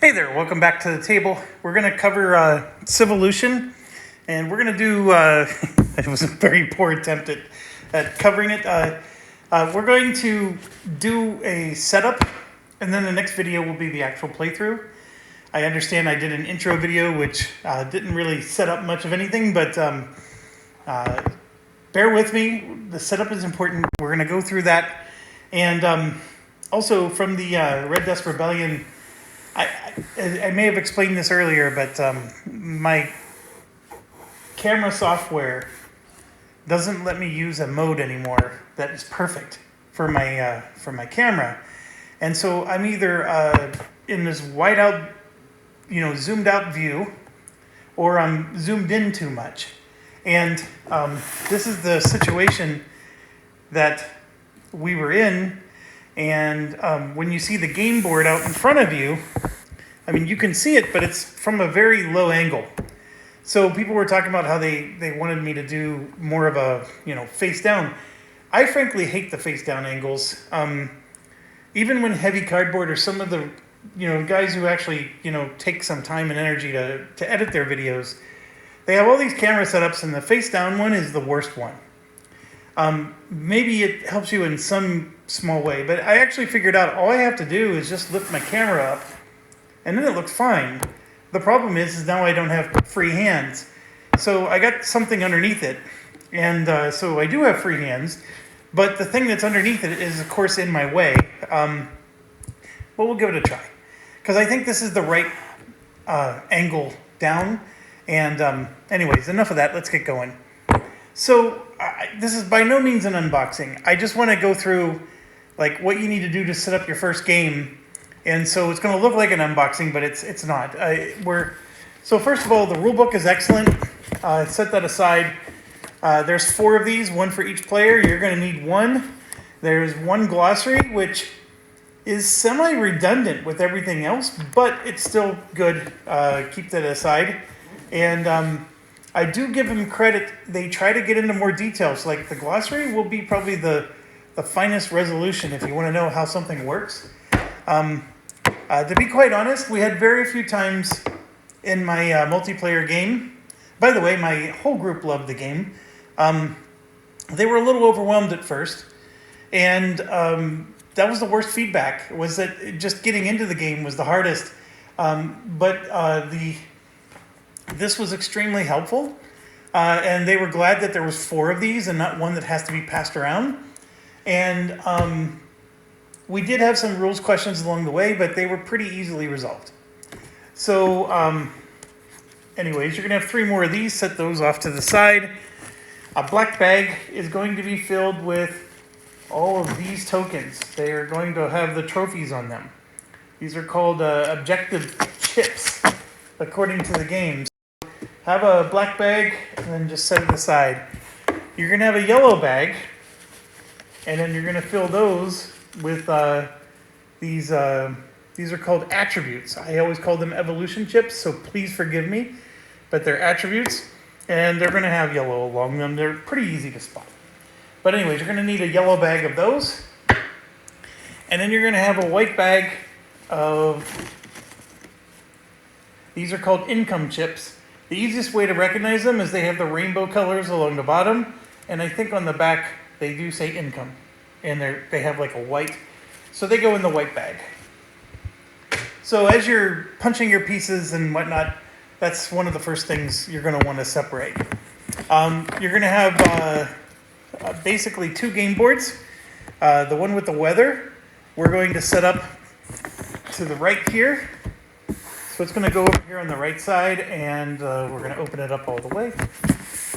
Hey there, welcome back to the table. We're going to cover Civolution, and we're going to do, it was a very poor attempt at covering it. We're going to do a setup, and then the next video will be the actual playthrough. I understand I did an intro video, which didn't really set up much of anything, but bear with me. The setup is important. We're going to go through that. And also from the Red Dust Rebellion, I may have explained this earlier, but my camera software doesn't let me use a mode anymore that is perfect for my camera, and so I'm either in this wide out, zoomed out view, or I'm zoomed in too much, and this is the situation that we were in. And when you see the game board out in front of you, I mean, you can see it, but it's from a very low angle. So people were talking about how they wanted me to do more of a, face down. I frankly hate the face down angles. Even when heavy cardboard or some of the, guys who actually, take some time and energy to edit their videos, they have all these camera setups, and the face down one is the worst one. Maybe it helps you in some small way, but I actually figured out all I have to do is just lift my camera up, and then it looks fine. The problem is now I don't have free hands. So I got something underneath it, and so I do have free hands, but the thing that's underneath it is, of course, in my way. But we'll give it a try, because I think this is the right angle down. And anyways, enough of that. Let's get going. So this is by no means an unboxing. I just want to go through what you need to do to set up your first game. And so it's going to look like an unboxing, but it's not. So first of all, the rule book is excellent. Set that aside. There's 4 of these, one for each player. You're going to need one. There's one glossary, which is semi-redundant with everything else, but it's still good. Keep that aside. And I do give them credit. They try to get into more details. Like the glossary will be probably the finest resolution if you want to know how something works. To be quite honest, we had very few times in my multiplayer game. By the way, my whole group loved the game. They were a little overwhelmed at first, and that was the worst feedback, was that just getting into the game was the hardest. But this was extremely helpful, and they were glad that there was 4 of these and not one that has to be passed around. And we did have some rules questions along the way, but they were pretty easily resolved. So anyways, you're going to have 3 more of these. Set those off to the side. A black bag is going to be filled with all of these tokens. They are going to have the trophies on them. These are called objective chips, according to the game. Have a black bag and then just set it aside. You're going to have a yellow bag, and then you're going to fill those with these are called attributes. I always call them evolution chips, so please forgive me, but they're attributes, and they're going to have yellow along them. They're pretty easy to spot. But anyways, you're going to need a yellow bag of those, and then you're going to have a white bag of, these are called income chips. The easiest way to recognize them is they have the rainbow colors along the bottom, and I think on the back they do say income, and they have like a white, so they go in the white bag. So as you're punching your pieces and whatnot, that's one of the first things you're going to want to separate. You're going to have basically 2 game boards. The one with the weather, we're going to set up to the right here. So it's going to go over here on the right side, and we're going to open it up all the way.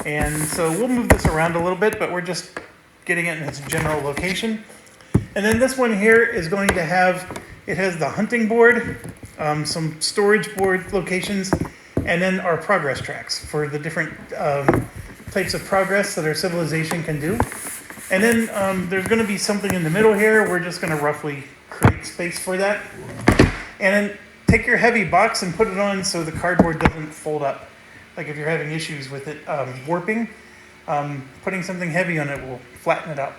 And so we'll move this around a little bit, but we're just getting it in its general location. And then this one here is going to have, it has the hunting board, some storage board locations, and then our progress tracks for the different types of progress that our civilization can do. And then there's going to be something in the middle here. We're just going to roughly create space for that. And then take your heavy box and put it on so the cardboard doesn't fold up. Like if you're having issues with it warping, putting something heavy on it will flatten it out.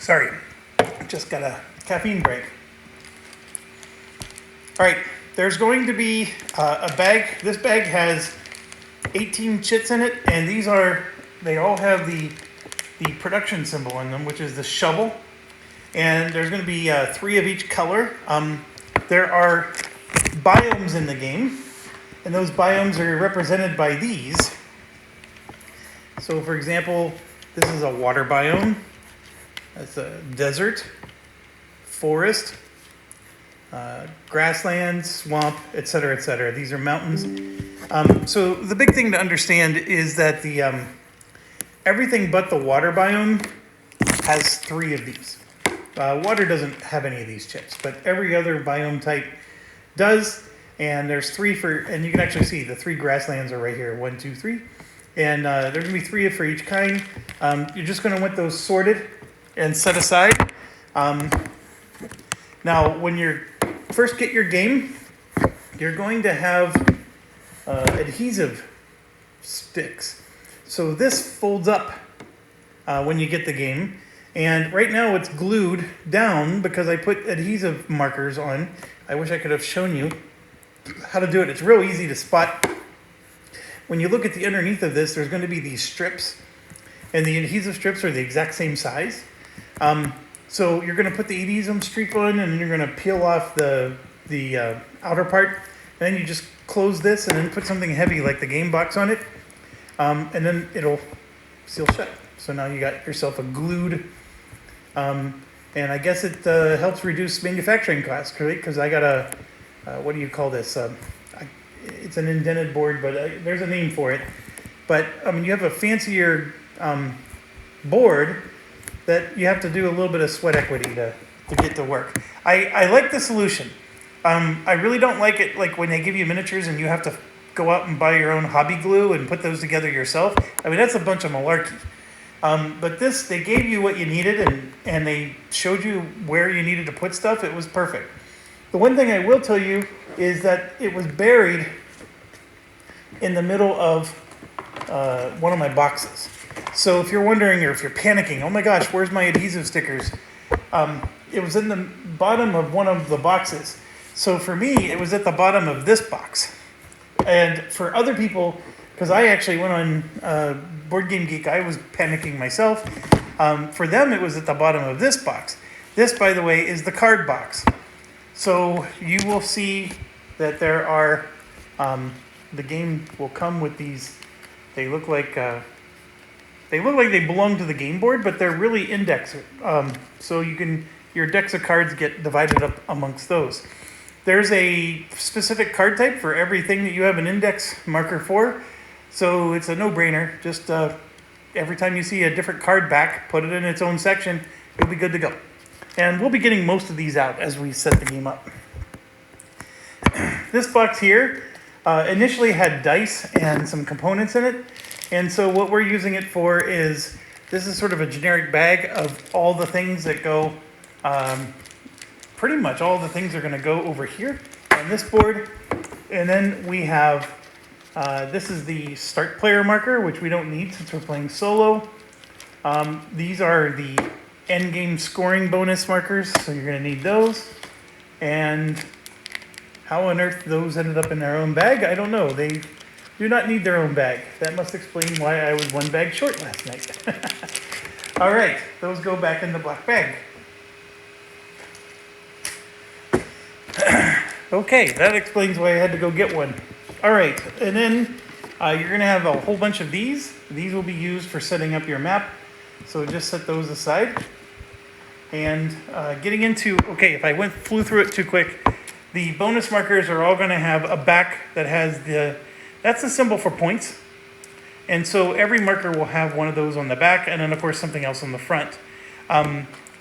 Sorry, just got a caffeine break. All right, there's going to be a bag. This bag has 18 chits in it, and they all have the production symbol in them, which is the shovel. And there's going to be 3 of each color. There are biomes in the game, and those biomes are represented by these. So, for example, this is a water biome. That's a desert, forest, grassland, swamp, etc., etc. These are mountains. So the big thing to understand is that the everything but the water biome has 3 of these. Water doesn't have any of these chips, but every other biome type does. And there's 3 and you can actually see the 3 grasslands are right here. 1, 2, 3. And there's going to be 3 for each kind. You're just going to want those sorted and set aside. Now, when you first get your game, you're going to have adhesive sticks. So this folds up when you get the game. And right now it's glued down because I put adhesive markers on. I wish I could have shown you how to do it. It's real easy to spot. When you look at the underneath of this, there's going to be these strips. And the adhesive strips are the exact same size. So you're going to put the adhesive strip on, and then you're going to peel off the outer part. And then you just close this and then put something heavy like the game box on it. And then it'll seal shut. So now you got yourself a glued, and I guess it helps reduce manufacturing costs, right? Because I got what do you call this? It's an indented board, but there's a name for it. But I mean, you have a fancier board that you have to do a little bit of sweat equity to get to work. I like the Civolution. I really don't like it like when they give you miniatures and you have to go out and buy your own hobby glue and put those together yourself. I mean, that's a bunch of malarkey. But this, they gave you what you needed and they showed you where you needed to put stuff. It was perfect. The one thing I will tell you is that it was buried in the middle of one of my boxes. So if you're wondering or if you're panicking, oh my gosh, where's my adhesive stickers? It was in the bottom of one of the boxes. So for me, it was at the bottom of this box. And for other people, because I actually went on Board Game Geek, I was panicking myself. For them, it was at the bottom of this box. This, by the way, is the card box. So you will see that there are, the game will come with these, they look like they belong to the game board, but they're really index. So your decks of cards get divided up amongst those. There's a specific card type for everything that you have an index marker for. So it's a no-brainer. Just every time you see a different card back, put it in its own section. You'll be good to go. And we'll be getting most of these out as we set the game up. This box here initially had dice and some components in it. And so what we're using it for is, this is sort of a generic bag of all the things that go, pretty much all the things are going to go over here on this board. And then we have, this is the start player marker, which we don't need since we're playing solo. These are the end game scoring bonus markers, so you're going to need those. And how on earth those ended up in their own bag, I don't know. They do not need their own bag. That must explain why I was one bag short last night. All right, those go back in the black bag. Okay, that explains why I had to go get one. All right, and then you're going to have a whole bunch of these. These will be used for setting up your map. So just set those aside. And getting into, okay, if I flew through it too quick, the bonus markers are all going to have a back that has that's the symbol for points. And so every marker will have one of those on the back, and then of course something else on the front.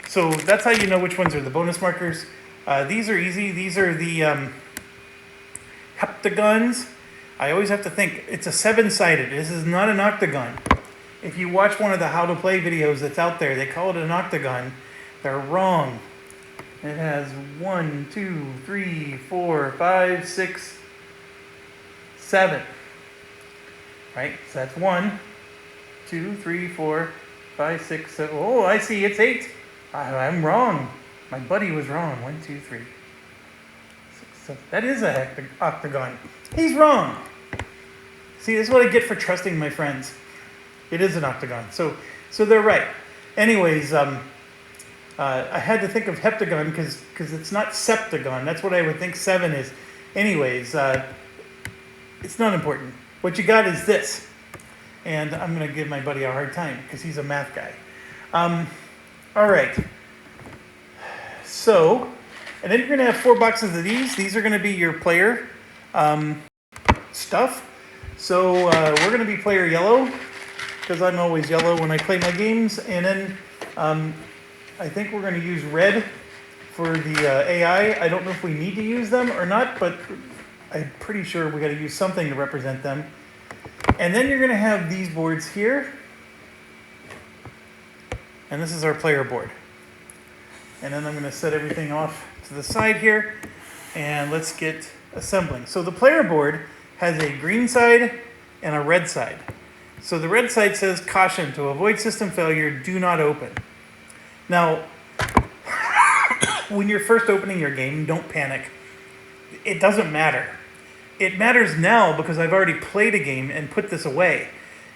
So that's how you know which ones are the bonus markers. These are easy. These are the heptagons. I always have to think, it's a 7-sided. This is not an octagon. If you watch one of the how to play videos that's out there, they call it an octagon. They're wrong. It has 1, 2, 3, 4, 5, 6, 7. Right? So that's 1, 2, 3, 4, 5, 6, 7. Oh, I see. It's 8. I'm wrong. My buddy was wrong. 1, 2, 3, 6, That is a octagon. He's wrong. See, this is what I get for trusting my friends. It is an octagon. So they're right. Anyways, I had to think of heptagon because it's not septagon. That's what I would think 7 is. Anyways, it's not important. What you got is this. And I'm going to give my buddy a hard time because he's a math guy. All right. So, and then you're going to have 4 boxes of these. These are going to be your player stuff. So we're going to be player yellow because I'm always yellow when I play my games. And then I think we're going to use red for the AI. I don't know if we need to use them or not, but I'm pretty sure we got to use something to represent them. And then you're going to have these boards here. And this is our player board. And then I'm going to set everything off to the side here. And let's get assembling. So the player board has a green side and a red side. So the red side says, caution, to avoid system failure, do not open. Now, when you're first opening your game, don't panic. It doesn't matter. It matters now because I've already played a game and put this away.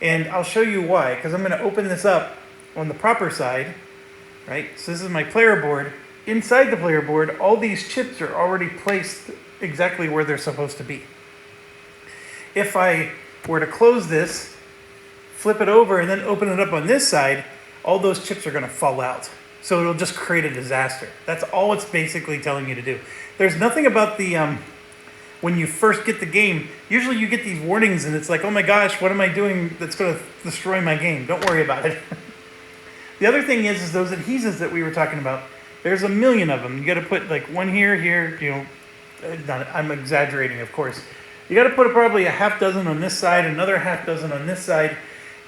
And I'll show you why, because I'm going to open this up on the proper side, right? So this is my player board. Inside the player board, all these chips are already placed exactly where they're supposed to be. If I were to close this, flip it over, and then open it up on this side, all those chips are going to fall out. So it'll just create a disaster. That's all it's basically telling you to do. There's nothing about the, when you first get the game, usually you get these warnings and it's like, oh my gosh, what am I doing that's going to destroy my game? Don't worry about it. The other thing is those adhesives that we were talking about, there's a million of them. You got to put like one here, you know, I'm exaggerating, of course. You got to put probably a half dozen on this side, another half dozen on this side,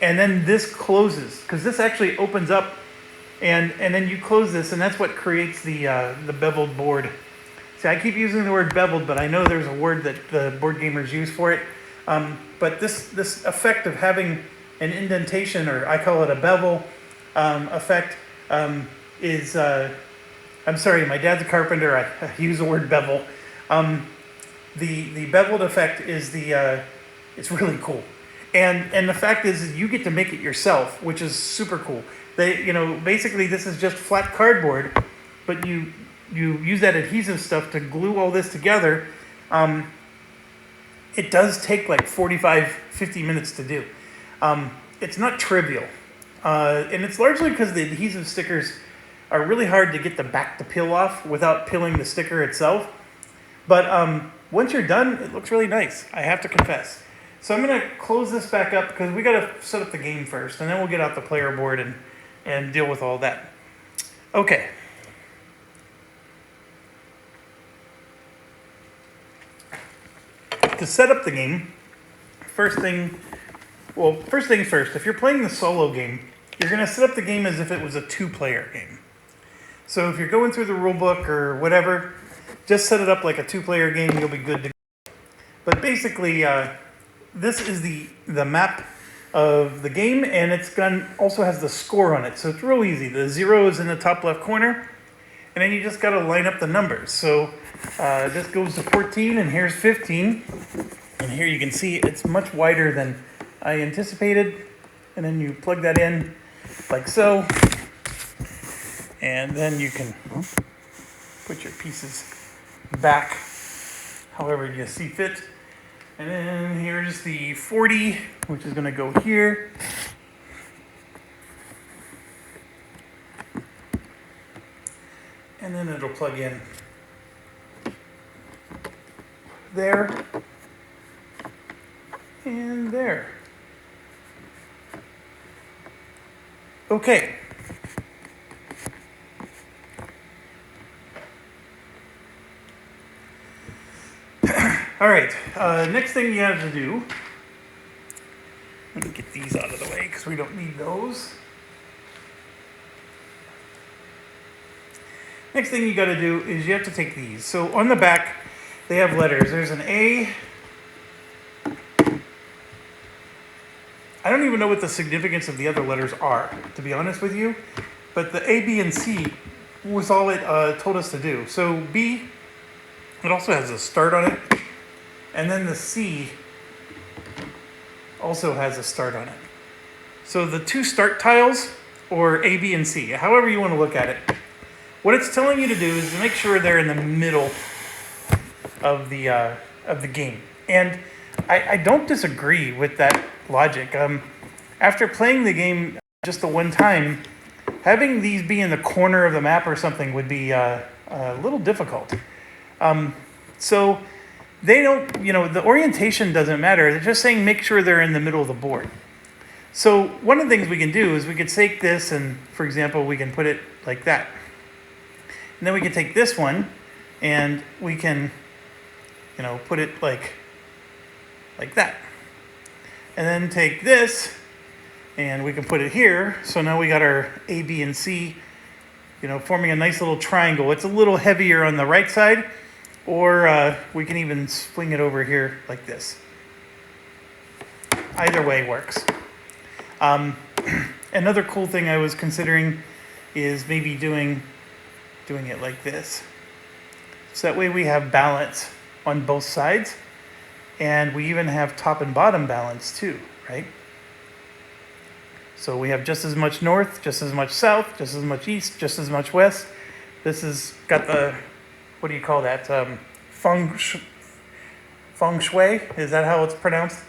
and then this closes because this actually opens up, and then you close this, and that's what creates the beveled board. See, I keep using the word beveled, but I know there's a word that the board gamers use for it. But this effect of having an indentation, or I call it a bevel effect, is I'm sorry, my dad's a carpenter. I use the word bevel. The beveled effect is it's really cool. And the fact is you get to make it yourself, which is super cool. Basically this is just flat cardboard, but you use that adhesive stuff to glue all this together. It does take like 50 minutes to do. It's not trivial. And it's largely because the adhesive stickers are really hard to get the back to peel off without peeling the sticker itself. But once you're done, it looks really nice, I have to confess. So I'm going to close this back up because we got to set up the game first, and then we'll get out the player board and deal with all that. Okay. To set up the game, first things first, if you're playing the solo game, you're going to set up the game as if it was a 2-player game. So if you're going through the rule book or whatever, just set it up like a 2-player game, you'll be good to go. But basically, this is the map of the game, and also has the score on it. So it's real easy. The 0 is in the top left corner, and then you just got to line up the numbers. So this goes to 14, and here's 15. And here you can see it's much wider than I anticipated. And then you plug that in like so. And then you can put your pieces back however you see fit. And then here's the 40, which is going to go here. And then it'll plug in there and there. Okay. All right, next thing you have to do, let me get these out of the way because we don't need those. Next thing you got to do is you have to take these. So on the back, they have letters. There's an A. I don't even know what the significance of the other letters are, to be honest with you. But the A, B, and C was all it told us to do. So B It also has a start on it. And then the C also has a start on it. So the two start tiles, or A, B, and C, however you want to look at it, what it's telling you to do is to make sure they're in the middle of the game. And I don't disagree with that logic. After playing the game just the one time, having these be in the corner of the map or something would be a little difficult. So they don't, the orientation doesn't matter. They're just saying make sure they're in the middle of the board. So one of the things we can do is we could take this and, for example, we can put it like that. And then we can take this one and we can, put it like that. And then take this and we can put it here. So now we got our A, B, and C, forming a nice little triangle. It's a little heavier on the right side, or we can even swing it over here like this. Either way works. Another cool thing I was considering is maybe doing it like this. So that way we have balance on both sides, and we even have top and bottom balance too, right? So we have just as much north, just as much south, just as much east, just as much west. This has got the, what do you call that? Feng shui? Is that how it's pronounced?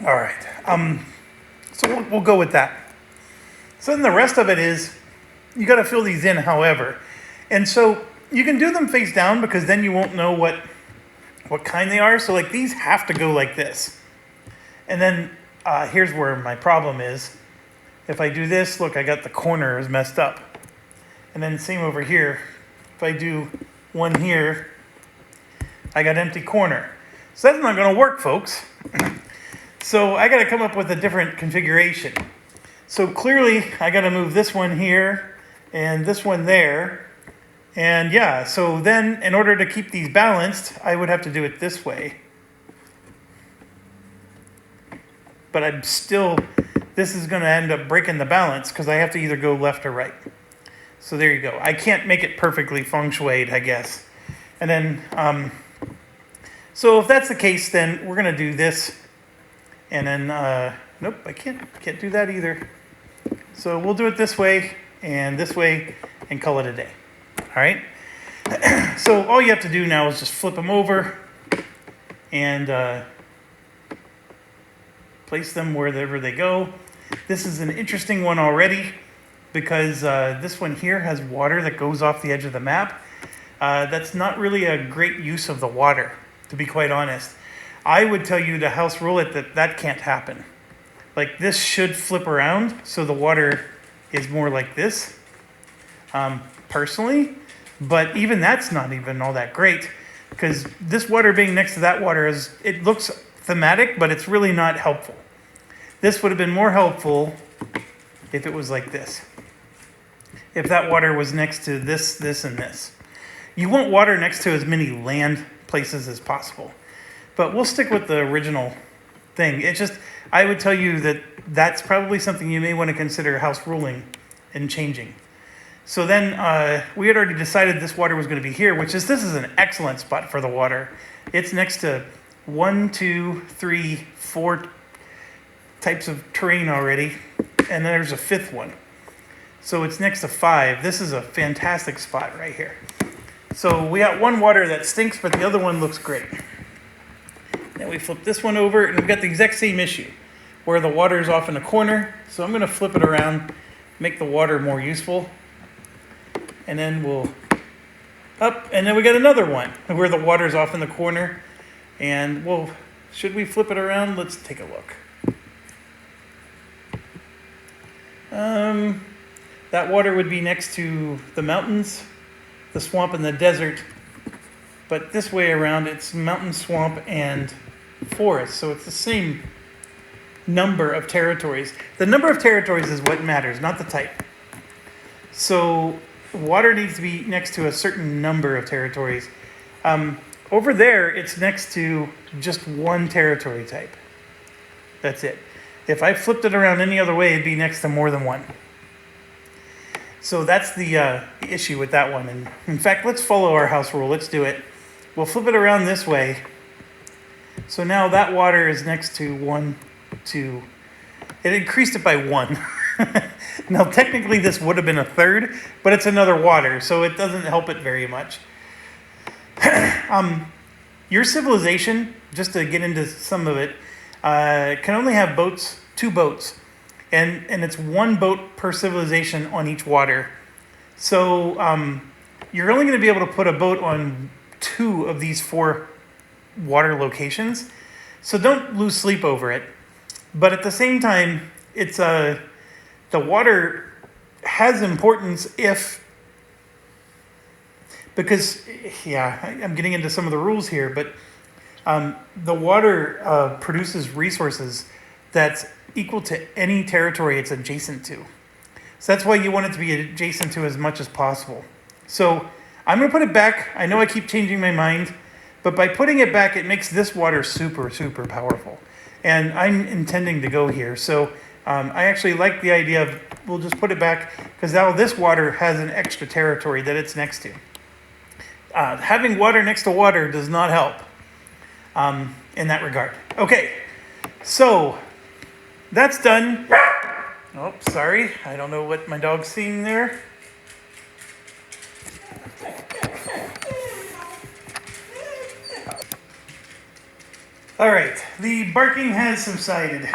All right. So we'll go with that. So then the rest of it is, you got to fill these in, however. And so you can do them face down because then you won't know what kind they are. So like these have to go like this. And then here's where my problem is. If I do this, look, I got the corners messed up. And then same over here. If I do one here, I got empty corner. So that's not going to work, folks. So I got to come up with a different configuration. So clearly I got to move this one here and this one there. And yeah, so then in order to keep these balanced, I would have to do it this way. But I'm still, this is going to end up breaking the balance because I have to either go left or right. So there you go. I can't make it perfectly feng shuied, I guess. And then, so if that's the case, then we're going to do this. And then, nope, I can't do that either. So we'll do it this way and call it a day. All right. So all you have to do now is just flip them over and place them wherever they go. This is an interesting one already because this one here has water that goes off the edge of the map. That's not really a great use of the water, to be quite honest. I would tell you to house rule it that can't happen. Like this should flip around so the water is more like this, personally. But even that's not even all that great because this water being next to that water it looks thematic, but it's really not helpful. This would have been more helpful if it was like this. If that water was next to this, this, and this. You want water next to as many land places as possible. But we'll stick with the original thing. It's just, I would tell you that that's probably something you may want to consider house ruling and changing. So then we had already decided this water was going to be here, this is an excellent spot for the water. It's next to 1, 2, 3, 4 types of terrain already. And then there's a fifth one. So it's next to 5. This is a fantastic spot right here. So we got one water that stinks, but the other one looks great. Then we flip this one over, and we've got the exact same issue, where the water is off in the corner. So I'm going to flip it around, make the water more useful. And then we'll up, and then we got another one, where the water's off in the corner. And should we flip it around? Let's take a look. That water would be next to the mountains, the swamp, and the desert. But this way around, it's mountain, swamp, and forest. So it's the same number of territories. The number of territories is what matters, not the type. So water needs to be next to a certain number of territories. Over there, it's next to just one territory type. That's it. If I flipped it around any other way, it'd be next to more than one. So that's the issue with that one. And in fact, let's follow our house rule. Let's do it. We'll flip it around this way. So now that water is next to 1, 2. It increased it by 1. Now, technically, this would have been a third, but it's another water, so it doesn't help it very much. Your civilization, just to get into some of it, can only have boats, 2 boats, and it's 1 boat per civilization on each water. So you're only going to be able to put a boat on 2 of these 4 water locations. So don't lose sleep over it. But at the same time, it's the water has importance because I'm getting into some of the rules here, but the water produces resources that's equal to any territory it's adjacent to. So that's why you want it to be adjacent to as much as possible. So I'm going to put it back. I know I keep changing my mind, but by putting it back, it makes this water super, super powerful. And I'm intending to go here. So I actually like the idea of we'll just put it back because now this water has an extra territory that it's next to. Having water next to water does not help in that regard. Okay, so that's done. Oh, sorry. I don't know what my dog's seeing there. All right, the barking has subsided.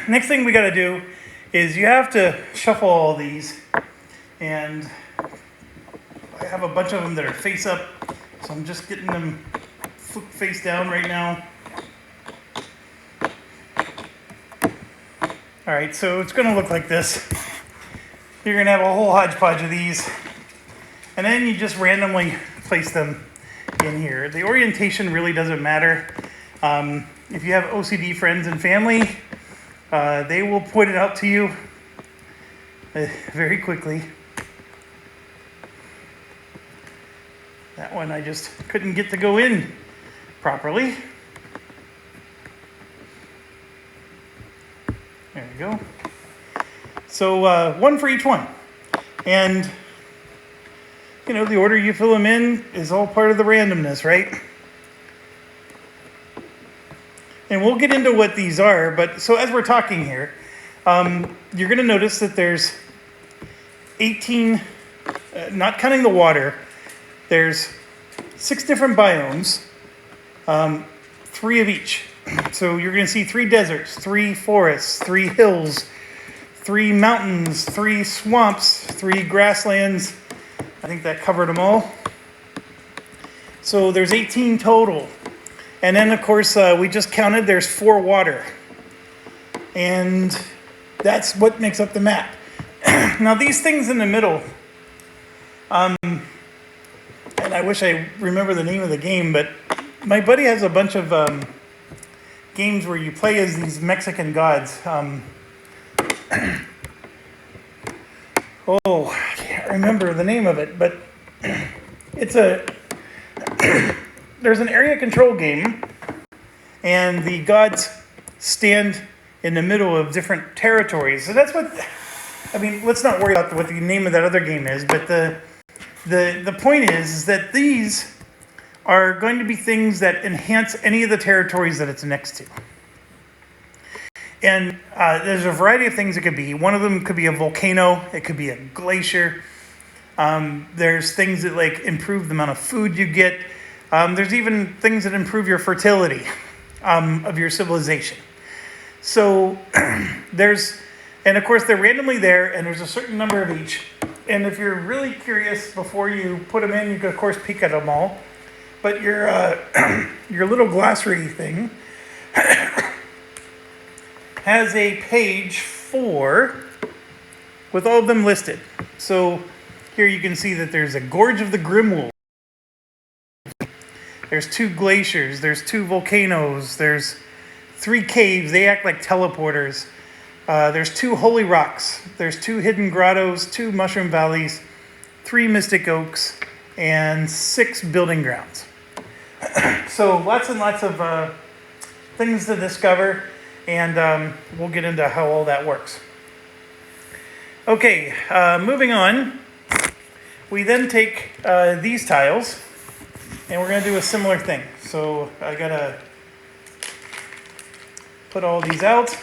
Next thing we got to do is you have to shuffle all these, and I have a bunch of them that are face up, so I'm just getting them face down right now. All right, so it's going to look like this. You're going to have a whole hodgepodge of these, and then you just randomly place them in here. The orientation really doesn't matter. If you have OCD friends and family, they will point it out to you very quickly. That one I just couldn't get to go in properly. There you go. So 1 for each one. And you know, the order you fill them in is all part of the randomness, right? And we'll get into what these are, but so as we're talking here, you're going to notice that there's 18, not counting the water, there's 6 different biomes, 3 of each. So you're going to see 3 deserts, 3 forests, 3 hills, 3 mountains, 3 swamps, 3 grasslands. I think that covered them all. So there's 18 total. And then, of course, we just counted there's 4 water. And that's what makes up the map. Now, these things in the middle, and I wish I remember the name of the game, but my buddy has a bunch of games where you play as these Mexican gods. I can't remember the name of it, but it's there's an area control game, and the gods stand in the middle of different territories. So that's what, let's not worry about what the name of that other game is, but the point is that these are going to be things that enhance any of the territories that it's next to. And there's a variety of things it could be. One of them could be a volcano. It could be a glacier. There's things that improve the amount of food you get. There's even things that improve your fertility of your civilization. So and of course they're randomly there, and there's a certain number of each. And if you're really curious before you put them in, you can of course peek at them all. But your little glossary thing has a page 4 with all of them listed. So here you can see that there's a Gorge of the Grimwolf. There's 2 glaciers. There's 2 volcanoes. There's 3 caves. They act like teleporters. There's 2 holy rocks. There's 2 hidden grottos, 2 mushroom valleys, 3 mystic oaks, and 6 building grounds. So lots and lots of things to discover, and we'll get into how all that works. Okay, moving on. We then take these tiles, and we're going to do a similar thing. So I got to put all these out.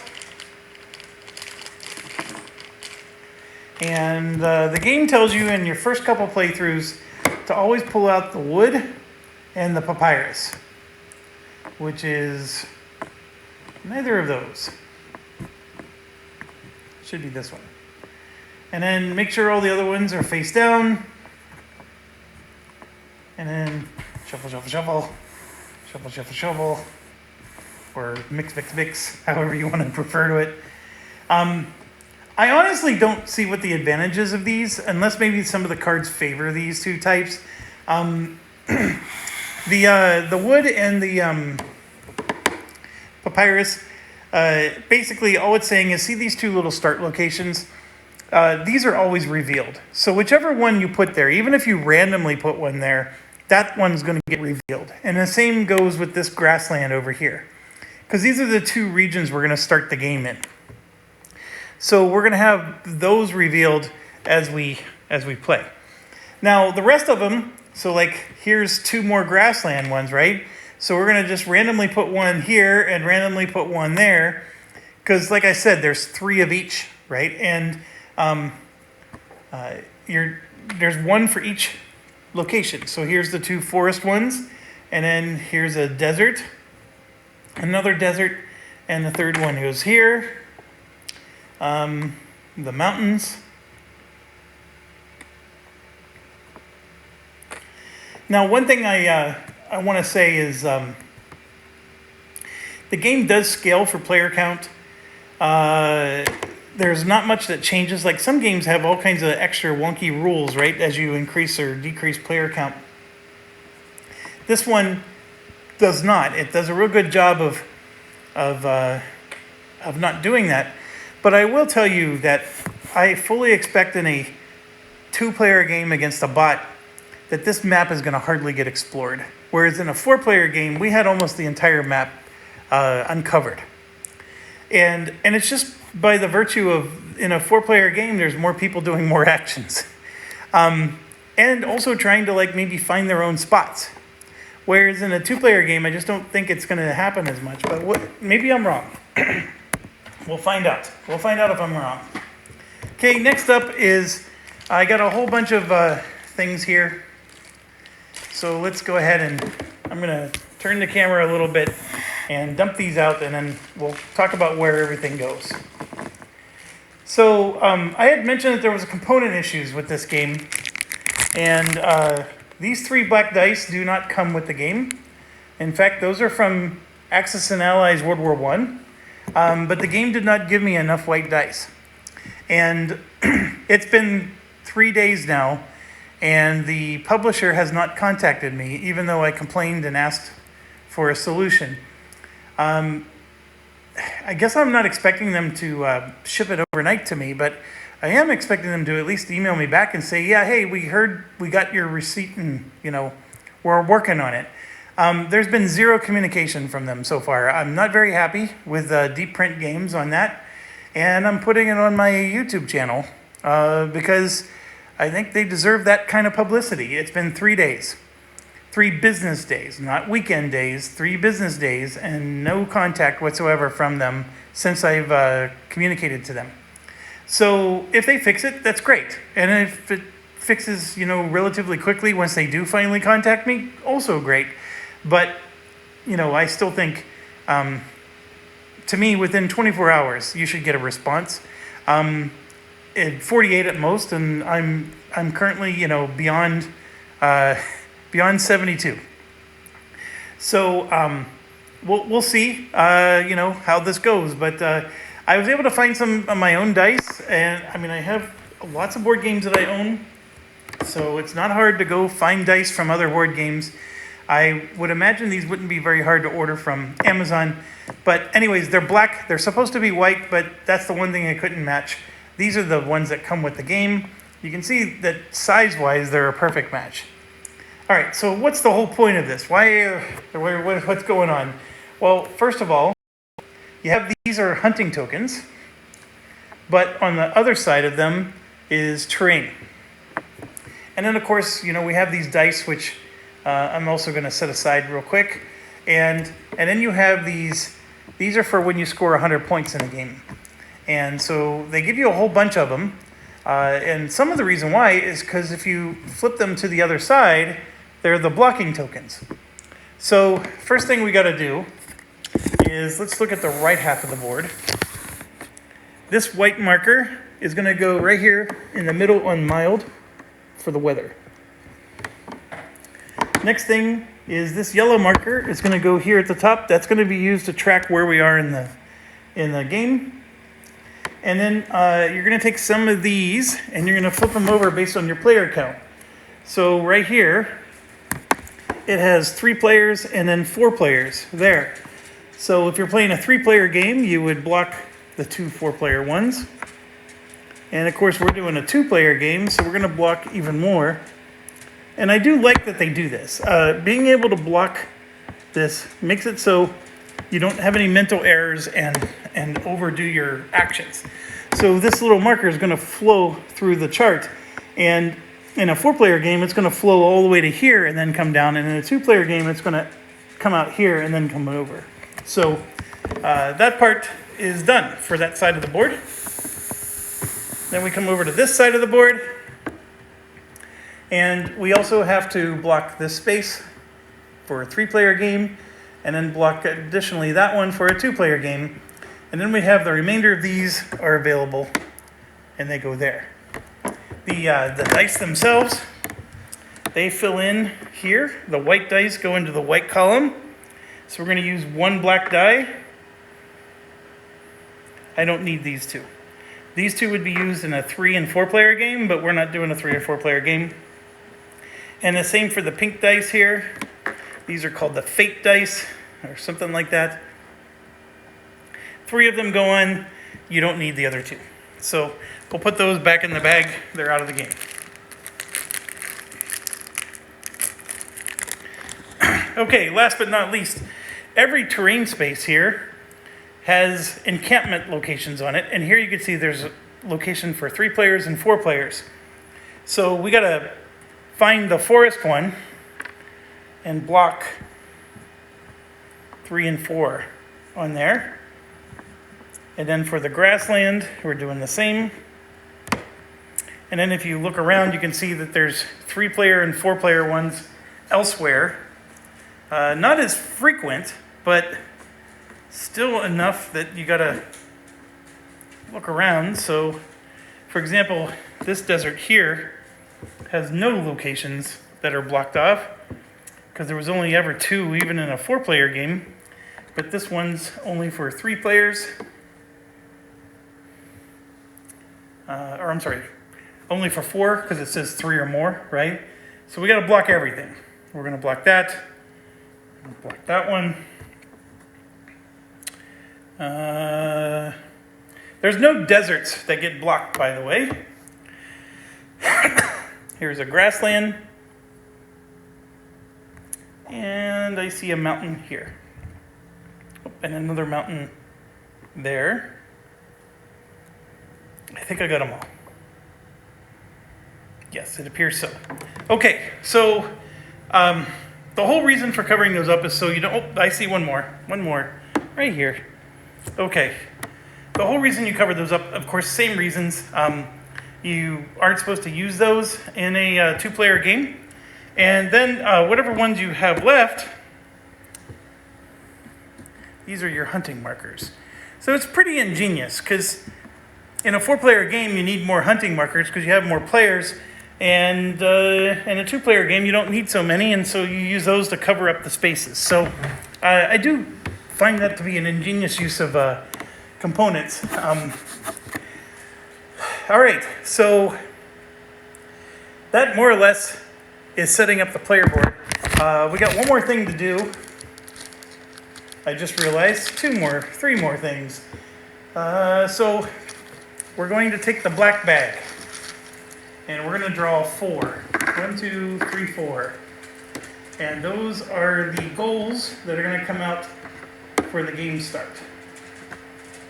And the game tells you in your first couple playthroughs to always pull out the wood and the papyrus, which is neither of those. Should be this one. And then make sure all the other ones are face down. And then shuffle, shuffle, shuffle. Shuffle, shuffle, shuffle. Or mix, mix, mix, however you want to refer to it. I honestly don't see what the advantage is of these, unless maybe some of the cards favor these two types. The wood and the papyrus, basically all it's saying is, see these two little start locations? These are always revealed. So whichever one you put there, even if you randomly put one there, that one's going to get revealed. And the same goes with this grassland over here. Because these are the two regions we're going to start the game in. So we're going to have those revealed as we play. Now, the rest of them, so like here's two more grassland ones, right? So we're going to just randomly put one here and randomly put one there. Because like I said, there's 3 of each, right? And there's one for each location. So here's the 2 forest ones. And then here's a desert, another desert, and the third one goes here. The mountains. Now, one thing I want to say is the game does scale for player count. There's not much that changes. Like some games have all kinds of extra wonky rules, right, as you increase or decrease player count. This one does not. It does a real good job of not doing that. But I will tell you that I fully expect in a 2-player game against a bot that this map is going to hardly get explored. Whereas in a 4-player game, we had almost the entire map uncovered. And it's just by the virtue of, in a 4-player game, there's more people doing more actions. And also trying to like maybe find their own spots. Whereas in a 2-player game, I just don't think it's going to happen as much. But maybe I'm wrong. We'll find out. We'll find out if I'm wrong. Okay, next up is, I got a whole bunch of things here. So let's go ahead and I'm going to turn the camera a little bit and dump these out, and then we'll talk about where everything goes. So I had mentioned that there was component issues with this game, and these 3 black dice do not come with the game. In fact, those are from Axis and Allies World War I. But the game did not give me enough white dice. And it's been 3 days now, and the publisher has not contacted me, even though I complained and asked for a solution. I guess I'm not expecting them to ship it overnight to me, but I am expecting them to at least email me back and say, yeah, hey, we got your receipt and, we're working on it. There's been 0 communication from them so far. I'm not very happy with Deep Print Games on that. And I'm putting it on my YouTube channel because I think they deserve that kind of publicity. It's been 3 days. 3 business days, not weekend days, 3 business days, and no contact whatsoever from them since I've communicated to them. So if they fix it, that's great. And if it fixes, relatively quickly once they do finally contact me, also great. But, I still think, to me, within 24 hours, you should get a response. At 48 at most, and I'm currently, beyond 72. So we'll see, how this goes. But I was able to find some of my own dice, and I have lots of board games that I own, so it's not hard to go find dice from other board games. I would imagine these wouldn't be very hard to order from Amazon. But anyways, they're black. They're supposed to be white, but that's the one thing I couldn't match. These are the ones that come with the game. You can see that size-wise, they're a perfect match. All right, so what's the whole point of this? What's going on? Well, first of all, these are hunting tokens. but on the other side of them is terrain. And then, of course, we have these dice, which I'm also going to set aside real quick. And then you have these are for when you score 100 points in a game. And so they give you a whole bunch of them. And some of the reason why is because if you flip them to the other side, they're the blocking tokens. So first thing we got to do is let's look at the right half of the board. This white marker is going to go right here in the middle on mild for the weather. Next thing is this yellow marker is going to go here at the top. That's going to be used to track where we are in the game. And then you're going to take some of these and you're going to flip them over based on your player count. So right here, it has 3 players and then 4 players there. So if you're playing a 3-player game, you would block the 2 4-player ones. And of course, we're doing a 2-player game, so we're going to block even more. And I do like that they do this. Being able to block this makes it so you don't have any mental errors and overdo your actions. So this little marker is going to flow through the chart. And in a 4-player game, it's going to flow all the way to here and then come down. And in a 2-player game, it's going to come out here and then come over. So that part is done for that side of the board. Then we come over to this side of the board. And we also have to block this space for a 3-player game, and then block additionally that one for a 2-player game. And then we have the remainder of these are available, and they go there. The dice themselves, they fill in here. The white dice go into the white column. So we're going to use 1 black die. I don't need these 2. These 2 would be used in a 3 and 4-player game, but we're not doing a 3 or 4-player game. And the same for the pink dice here. These are called the fate dice or something like that. 3 of them go on. You don't need the other 2. So we'll put those back in the bag. They're out of the game. Okay, last but not least, every terrain space here has encampment locations on it. And here you can see there's a location for 3 players and 4 players. So we got to find the forest one and block 3 and 4 on there. And then for the grassland, we're doing the same. And then if you look around, you can see that there's 3-player and 4-player ones elsewhere. Not as frequent, but still enough that you gotta look around. So, for example, this desert here has no locations that are blocked off because there was only ever 2, even in a 4-player game. But this one's only for 3 players. Only for 4 because it says 3 or more, right? So we got to block everything. We're going to block that. Block that one. There's no deserts that get blocked, by the way. Here's a grassland. And I see a mountain here. And another mountain there. I think I got them all. Yes, it appears so. Okay, so the whole reason for covering those up is so you don't... Oh, I see one more. Right here. Okay. The whole reason you cover those up, of course, same reasons. You aren't supposed to use those in a 2-player game. And then whatever ones you have left, these are your hunting markers. So it's pretty ingenious because in a 4-player game, you need more hunting markers because you have more players. And in a 2-player game, you don't need so many, and so you use those to cover up the spaces. So I do find that to be an ingenious use of components. All right, so that more or less is setting up the player board. We got one more thing to do. I just realized 3 more things. So we're going to take the black bag and we're going to draw 4. 1, 2, 3, 4. And those are the goals that are going to come out for the game start.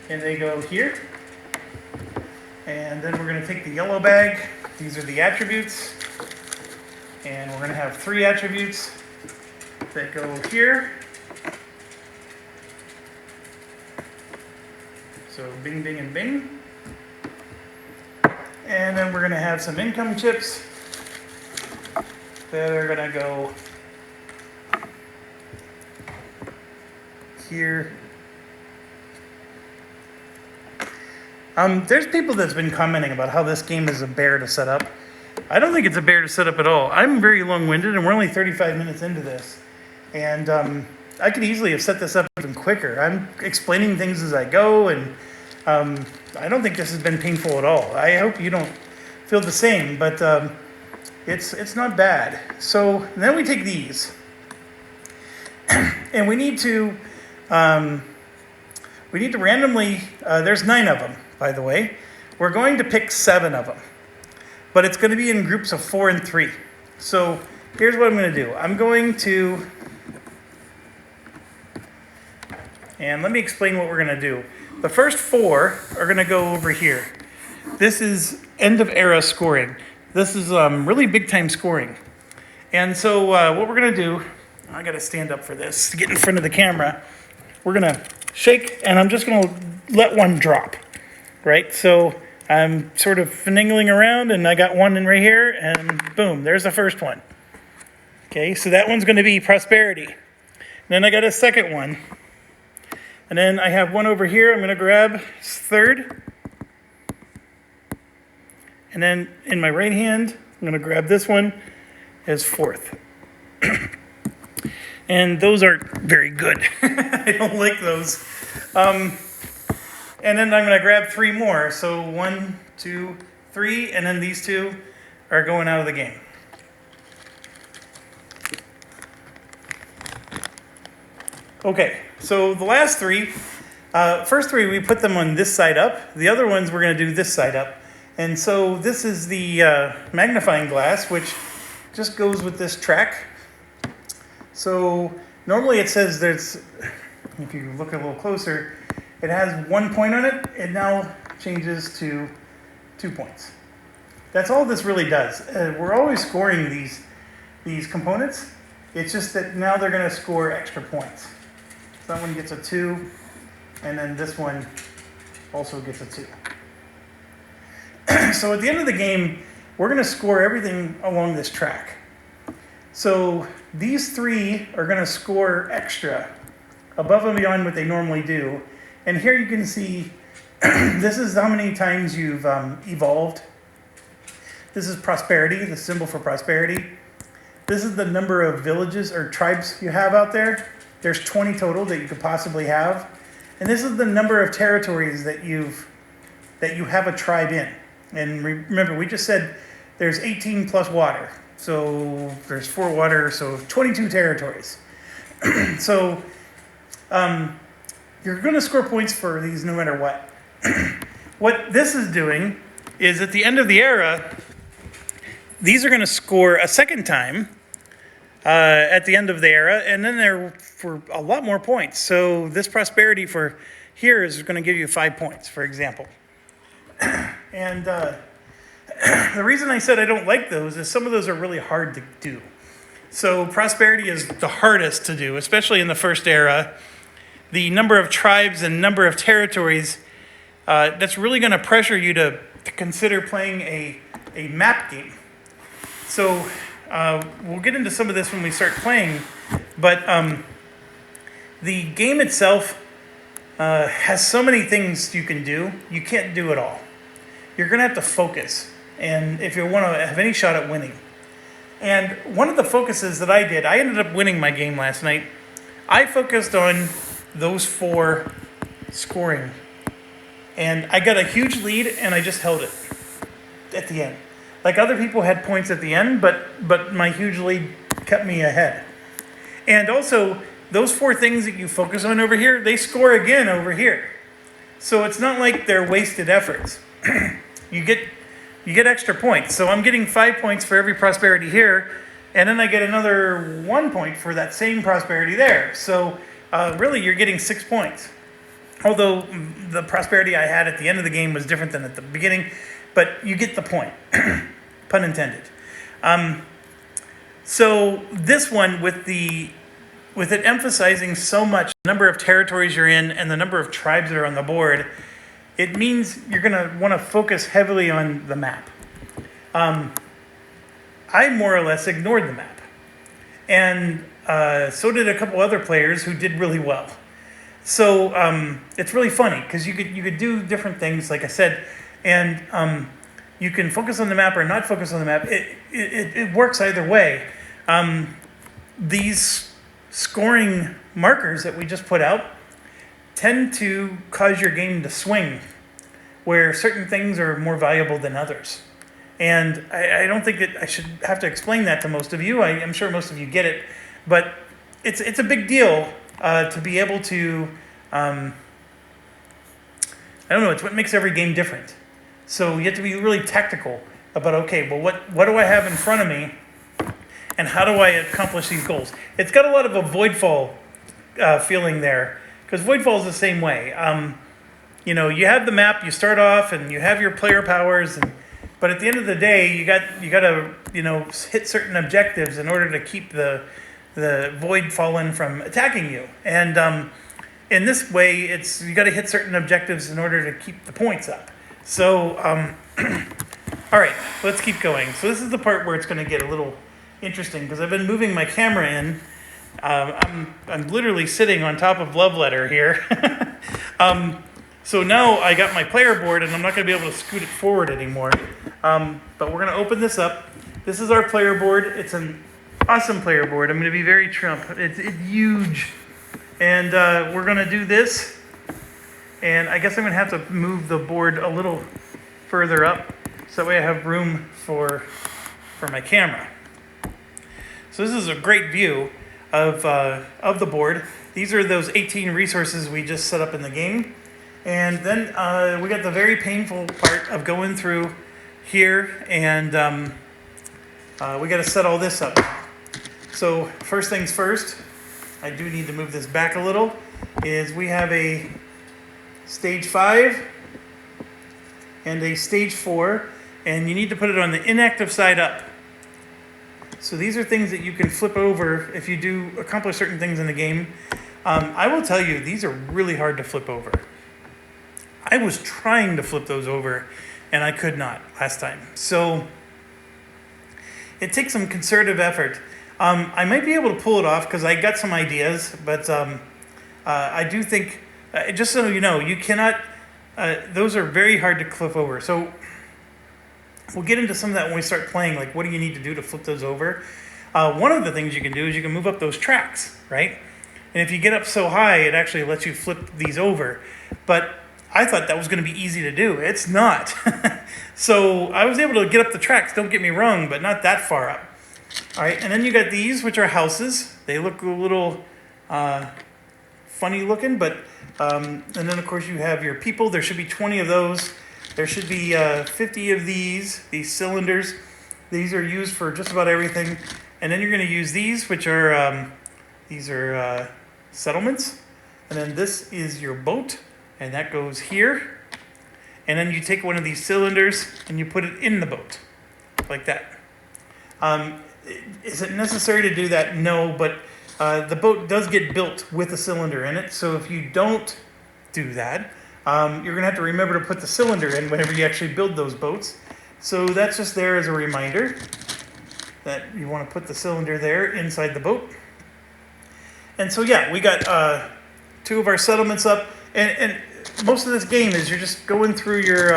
And they go here. And then we're going to take the yellow bag. These are the attributes. And we're going to have 3 attributes that go here. So bing, bing, and bing. And then we're going to have some income chips that are going to go here. There's people that's been commenting about how this game is a bear to set up. I don't think it's a bear to set up at all. I'm very long-winded, and we're only 35 minutes into this. And I could easily have set this up even quicker. I'm explaining things as I go, and I don't think this has been painful at all. I hope you don't feel the same, but it's not bad. So then we take these, and we need to randomly. There's 9 of them, by the way. We're going to pick 7 of them, but it's going to be in groups of 4 and 3. So here's what I'm going to do. I'm going to, and let me explain what we're going to do. The first 4 are going to go over here. This is end of era scoring. This is really big time scoring. And so what we're going to do, I got to stand up for this to get in front of the camera. We're going to shake, and I'm just going to let one drop, right? So I'm sort of finagling around, and I got one in right here, and boom, there's the first one. Okay, so that one's going to be prosperity. Then I got a second one. And then I have one over here. I'm going to grab third. And then in my right hand, I'm going to grab this one as fourth. And those aren't very good. I don't like those. And then I'm going to grab 3 more. So 1, 2, 3, and then these 2 are going out of the game. Okay, so the last 3, first 3, we put them on this side up. The other ones we're going to do this side up. And so this is the magnifying glass, which just goes with this track. So normally it says there's, if you look a little closer, it has 1 point on it. It now changes to 2 points. That's all this really does. We're always scoring these components. It's just that now they're going to score extra points. So that one gets a 2, and then this one also gets a 2. So at the end of the game, we're going to score everything along this track. So these 3 are going to score extra, above and beyond what they normally do. And here you can see, this is how many times you've evolved. This is prosperity, the symbol for prosperity. This is the number of villages or tribes you have out there. There's 20 total that you could possibly have. And this is the number of territories that you have a tribe in. And remember, we just said there's 18 plus water. So there's 4 water, so 22 territories. So you're going to score points for these no matter what. What this is doing is at the end of the era, these are going to score a second time at the end of the era, and then they're for a lot more points. So this prosperity for here is going to give you 5 points, for example. And the reason I said I don't like those is some of those are really hard to do. So prosperity is the hardest to do, especially in the first era. The number of tribes and number of territories, that's really going to pressure you to consider playing a map game. So we'll get into some of this when we start playing, but the game itself has so many things you can do. You can't do it all. You're going to have to focus, and if you want to have any shot at winning. And one of the focuses that I did, I ended up winning my game last night. I focused on those 4 scoring, and I got a huge lead, and I just held it at the end. Like other people had points at the end, but my huge lead kept me ahead. And also, those 4 things that you focus on over here, they score again over here. So it's not like they're wasted efforts. You get extra points. So I'm getting 5 points for every prosperity here, and then I get another 1 point for that same prosperity there. So really, you're getting 6 points. Although the prosperity I had at the end of the game was different than at the beginning, but you get the point, pun intended. So this one with it emphasizing so much the number of territories you're in and the number of tribes that are on the board, it means you're going to want to focus heavily on the map. I more or less ignored the map, and so did a couple other players who did really well. So it's really funny because you could do different things, like I said, and you can focus on the map or not focus on the map. It works either way. These scoring markers that we just put out tend to cause your game to swing, where certain things are more valuable than others. And I don't think that I should have to explain that to most of you. I'm sure most of you get it, but it's a big deal to be able to, I don't know, it's what makes every game different. So you have to be really tactical about, okay, well, what do I have in front of me, and how do I accomplish these goals? It's got a lot of a voidfall feeling there, because voidfall is the same way. You know, you have the map, you start off, and you have your player powers, but at the end of the day, you got to hit certain objectives in order to keep the void fallen from attacking you. And in this way, you got to hit certain objectives in order to keep the points up. So, all right, let's keep going. So this is the part where it's going to get a little interesting, because I've been moving my camera in. I'm literally sitting on top of Love Letter here. So now I got my player board, and I'm not going to be able to scoot it forward anymore. But we're going to open this up. This is our player board. It's an awesome player board. I'm going to be very Trump. It's huge. And we're going to do this. And I guess I'm going to have to move the board a little further up, so that way I have room for my camera. So this is a great view of the board. These are those 18 resources we just set up in the game. And then we got the very painful part of going through here, and we got to set all this up. So first things first, I do need to move this back a little, is we have a stage 5 and a stage 4, and you need to put it on the inactive side up. So these are things that you can flip over if you do accomplish certain things in the game. I will tell you, these are really hard to flip over. I was trying to flip those over, and I could not last time. So it takes some concerted effort. I might be able to pull it off because I got some ideas, but I do think, just so you know, you cannot, those are very hard to flip over. So we'll get into some of that when we start playing, like what do you need to do to flip those over. One of the things you can do is you can move up those tracks, right? And if you get up so high, it actually lets you flip these over. But I thought that was going to be easy to do. It's not. So I was able to get up the tracks, don't get me wrong, but not that far up. All right, and then you got these, which are houses. They look a little funny looking, but and then of course you have your people. There should be 20 of those. There should be 50 of these cylinders. These are used for just about everything. And then you're going to use these, which are settlements. And then this is your boat, and that goes here. And then you take one of these cylinders and you put it in the boat, like that. Is it necessary to do that? No, but the boat does get built with a cylinder in it. So if you don't do that, you're going to have to remember to put the cylinder in whenever you actually build those boats. So that's just there as a reminder that you want to put the cylinder there inside the boat. And so yeah, we got 2 of our settlements up, and most of this game is you're just going through your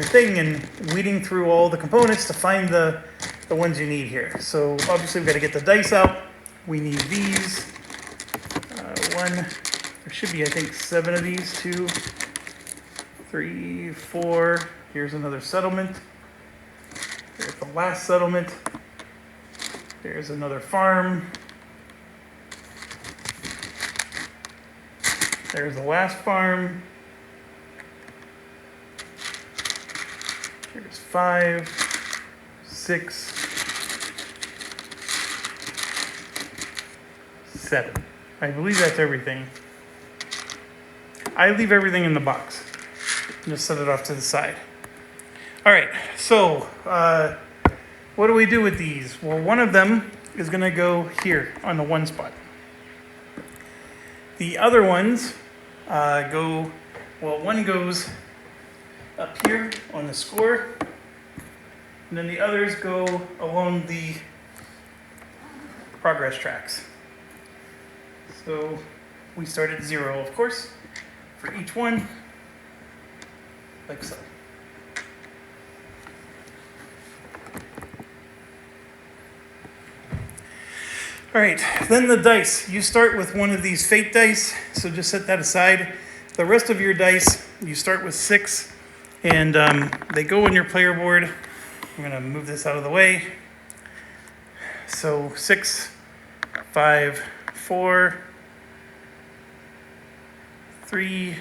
thing and weeding through all the components to find the ones you need here. So obviously we've got to get the dice out. We need these. There should be, I think, 7 of these. 2, 3, 4. Here's another settlement. There's the last settlement. There's another farm. There's the last farm. Here's 5, 6, 7. I believe that's everything. I leave everything in the box. Just set it off to the side. All right, so what do we do with these? Well, one of them is going to go here on the one spot. The other ones one goes up here on the score, and then the others go along the progress tracks. So we start at 0, of course, for each one, like so. All right, then the dice. You start with one of these fate dice, so just set that aside. The rest of your dice, you start with 6, and they go on your player board. I'm gonna move this out of the way. So 6, 5, 4, 3,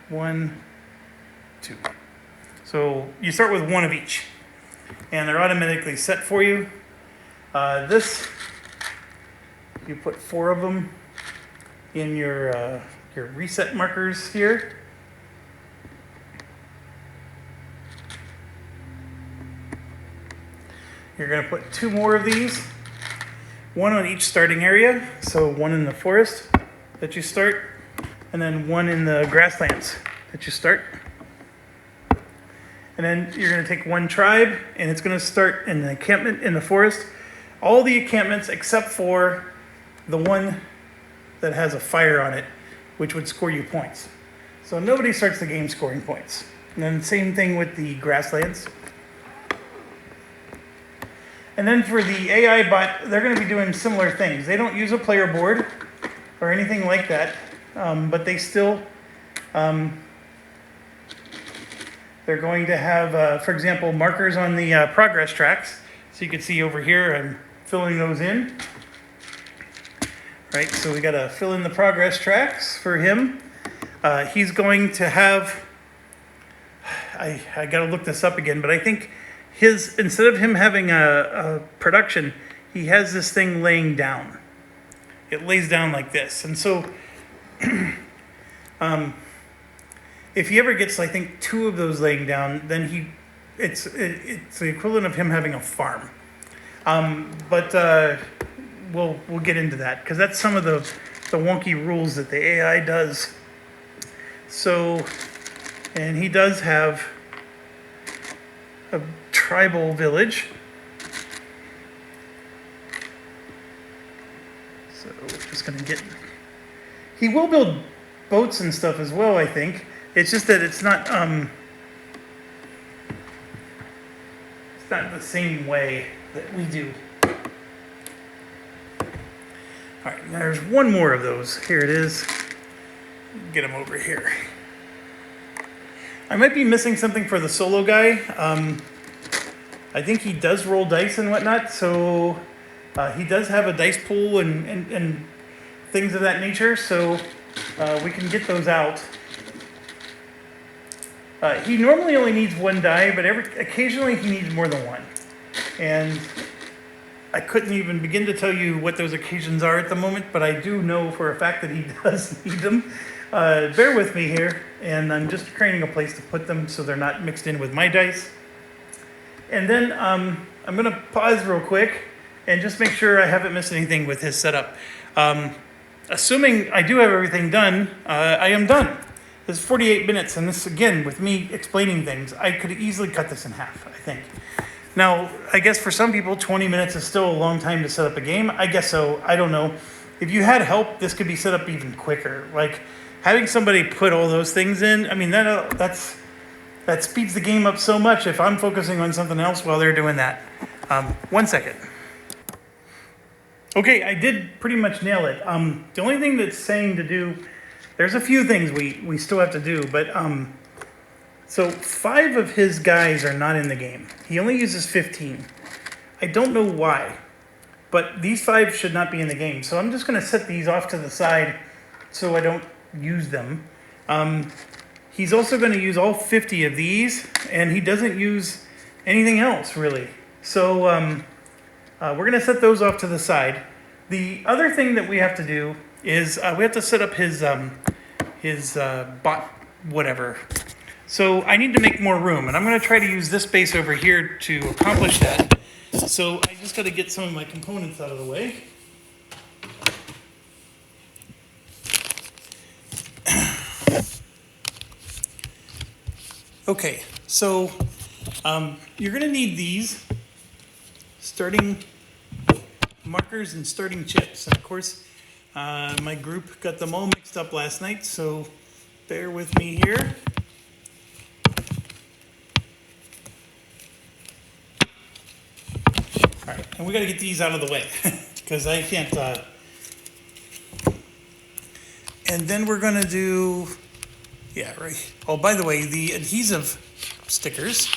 1, 2. So you start with one of each, and they're automatically set for you. This, you put 4 of them in your reset markers here. You're going to put 2 more of these, one on each starting area. So one in the forest that you start, and then one in the grasslands that you start. And then you're going to take one tribe, and it's going to start in the encampment in the forest. All the encampments except for the one that has a fire on it, which would score you points. So nobody starts the game scoring points. And then same thing with the grasslands. And then for the AI bot, they're going to be doing similar things. They don't use a player board or anything like that, but they still, they're going to have, for example, markers on the progress tracks. So you can see over here, I'm filling those in. Right, so we got to fill in the progress tracks for him. He's going to have, I got to look this up again, but I think instead of him having a production, he has this thing laying down. It lays down like this. And so if he ever gets, I think, 2 of those laying down, then it's the equivalent of him having a farm. But we'll get into that, because that's some of the wonky rules that the AI does. So, and he does have a tribal village. So we're just going to get... He will build boats and stuff as well, I think. It's just that it's not the same way that we do. All right, now there's one more of those. Here it is. Get him over here. I might be missing something for the solo guy. I think he does roll dice and whatnot, so he does have a dice pool and things of that nature, so we can get those out. He normally only needs 1 die, but occasionally he needs more than 1. And I couldn't even begin to tell you what those occasions are at the moment, but I do know for a fact that he does need them. Bear with me here, and I'm just creating a place to put them so they're not mixed in with my dice. And then I'm going to pause real quick and just make sure I haven't missed anything with his setup. Assuming I do have everything done, I am done. This is 48 minutes, and this, again, with me explaining things, I could easily cut this in half, I think. Now, I guess for some people, 20 minutes is still a long time to set up a game. I guess so. I don't know. If you had help, this could be set up even quicker. Like, having somebody put all those things in, I mean, that speeds the game up so much if I'm focusing on something else while they're doing that. 1 second. Okay, I did pretty much nail it. The only thing that's saying to do, there's a few things we still have to do, but so 5 of his guys are not in the game. He only uses 15. I don't know why, but these 5 should not be in the game. So I'm just going to set these off to the side so I don't use them. He's also going to use all 50 of these, and he doesn't use anything else, really. So we're going to set those off to the side. The other thing that we have to do is we have to set up his his bot whatever. So I need to make more room, and I'm going to try to use this space over here to accomplish that. So I just got to get some of my components out of the way. Okay, so you're going to need these starting markers and starting chips. And of course, my group got them all mixed up last night, so bear with me here. All right, and we got to get these out of the way because I can't. And then we're going to do, yeah, right. Oh, by the way, the adhesive stickers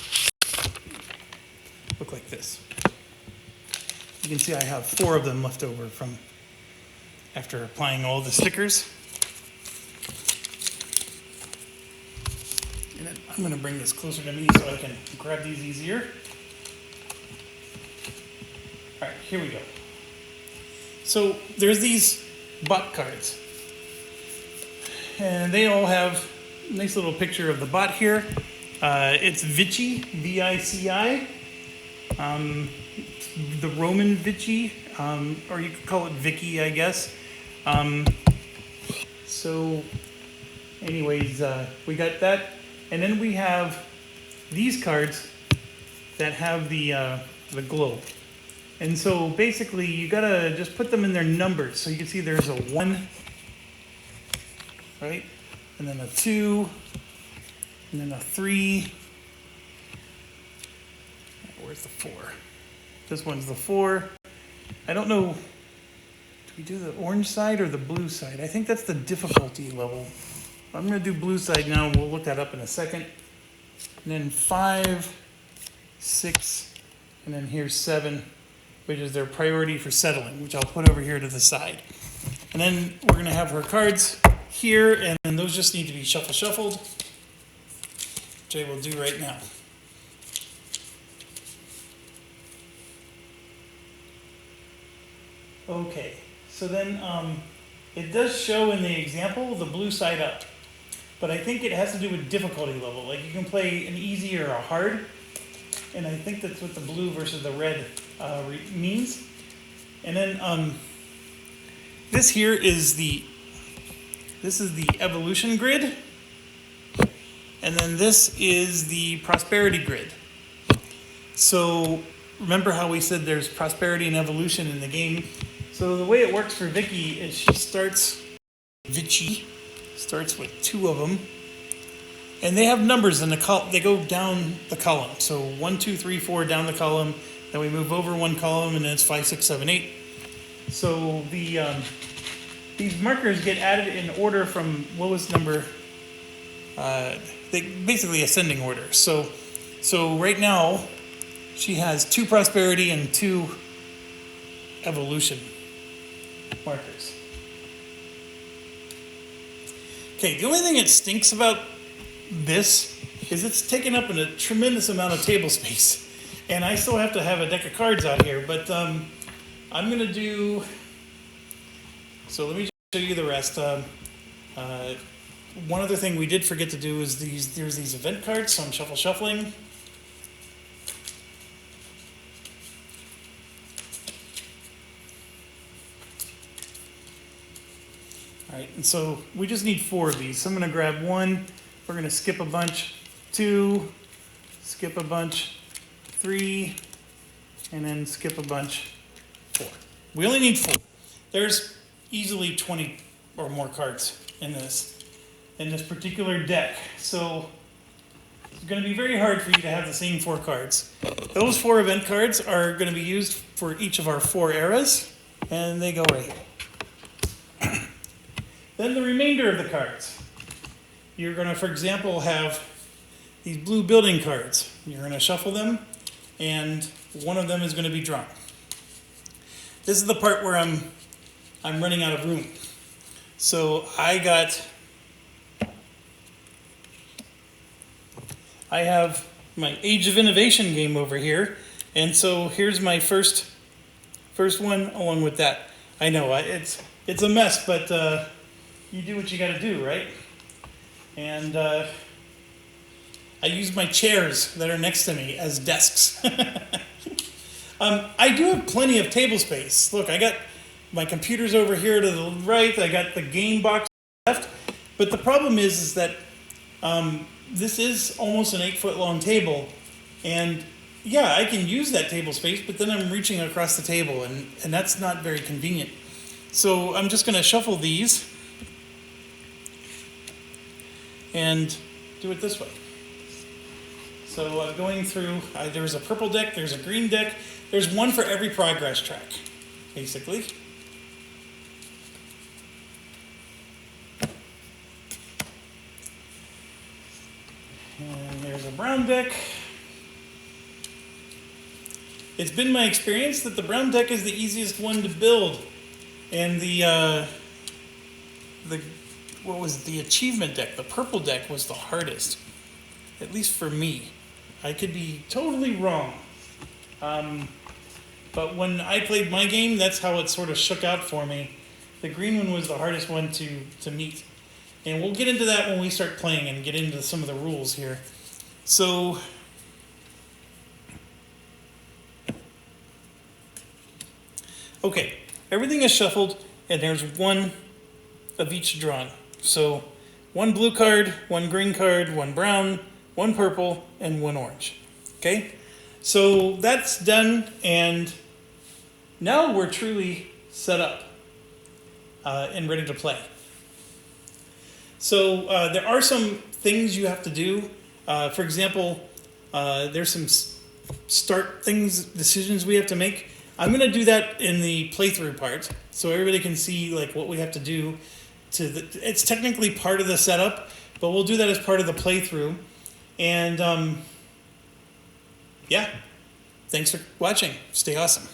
look like this. You can see I have 4 of them left over from after applying all the stickers. And then I'm going to bring this closer to me so I can grab these easier. All right, here we go. So there's these bot cards. And they all have a nice little picture of the bot here. It's Vici, V-I-C-I. The Roman Vici, or you could call it Vicky, I guess. So anyways, we got that. And then we have these cards that have the globe. And so basically you gotta just put them in their numbers. So you can see there's a 1, right? And then a 2, and then a 3. Where's the 4? This one's the 4. I don't know, do we do the orange side or the blue side? I think that's the difficulty level. I'm gonna do blue side now, we'll look that up in a second. And then 5, 6, and then here's 7, which is their priority for settling, which I'll put over here to the side. And then we're gonna have her cards here, and then those just need to be shuffled, which I will do right now. Okay, so then it does show in the example the blue side up, but I think it has to do with difficulty level. Like you can play an easy or a hard, and I think that's what the blue versus the red means. And then this here is the evolution grid, and then this is the prosperity grid. So remember how we said there's prosperity and evolution in the game? So the way it works for Vicky is she starts with 2 of them, and they have numbers in the column. They go down the column. So 1, 2, 3, 4 down the column. Then we move over 1 column, and then it's 5, 6, 7, 8. So these markers get added in order from lowest number. They basically ascending order. So right now she has 2 prosperity and 2 evolution markers. Okay, the only thing that stinks about this is it's taken up a tremendous amount of table space, and I still have to have a deck of cards out here, but I'm gonna do, so let me just show you the rest. One other thing we did forget to do is there's these event cards, so I'm shuffling. All right, and so we just need 4 of these. So I'm going to grab 1, we're going to skip a bunch, 2, skip a bunch, 3, and then skip a bunch, 4. We only need 4. There's easily 20 or more cards in this particular deck. So it's going to be very hard for you to have the same 4 cards. Those 4 event cards are going to be used for each of our 4 eras, and they go right here. Then the remainder of the cards. You're going to, for example, have these blue building cards. You're going to shuffle them, and one of them is going to be drawn. This is the part where I'm running out of room. So I have my Age of Innovation game over here, and so here's my first one along with that. I know it's a mess, but you do what you got to do, right? And I use my chairs that are next to me as desks. I do have plenty of table space. Look, I got my computers over here to the right. I got the game box left. But the problem is that this is almost an 8-foot long table. And yeah, I can use that table space, but then I'm reaching across the table, and that's not very convenient. So I'm just going to shuffle these and do it this way. So I'm going through, there's a purple deck, there's a green deck, there's one for every progress track, basically. And there's a brown deck. It's been my experience that the brown deck is the easiest one to build. And what was it, the achievement deck, the purple deck was the hardest, at least for me. I could be totally wrong. But when I played my game, that's how it sort of shook out for me. The green one was the hardest one to meet. And we'll get into that when we start playing and get into some of the rules here. So, okay, everything is shuffled, and there's one of each drawn. So, one blue card, one green card, one brown, one purple, and one orange. Okay? So that's done, and now we're truly set up and ready to play. So there are some things you have to do. For example, there's some decisions we have to make. I'm going to do that in the playthrough part, so everybody can see like what we have to do. It's technically part of the setup, but we'll do that as part of the playthrough. And yeah, thanks for watching. Stay awesome.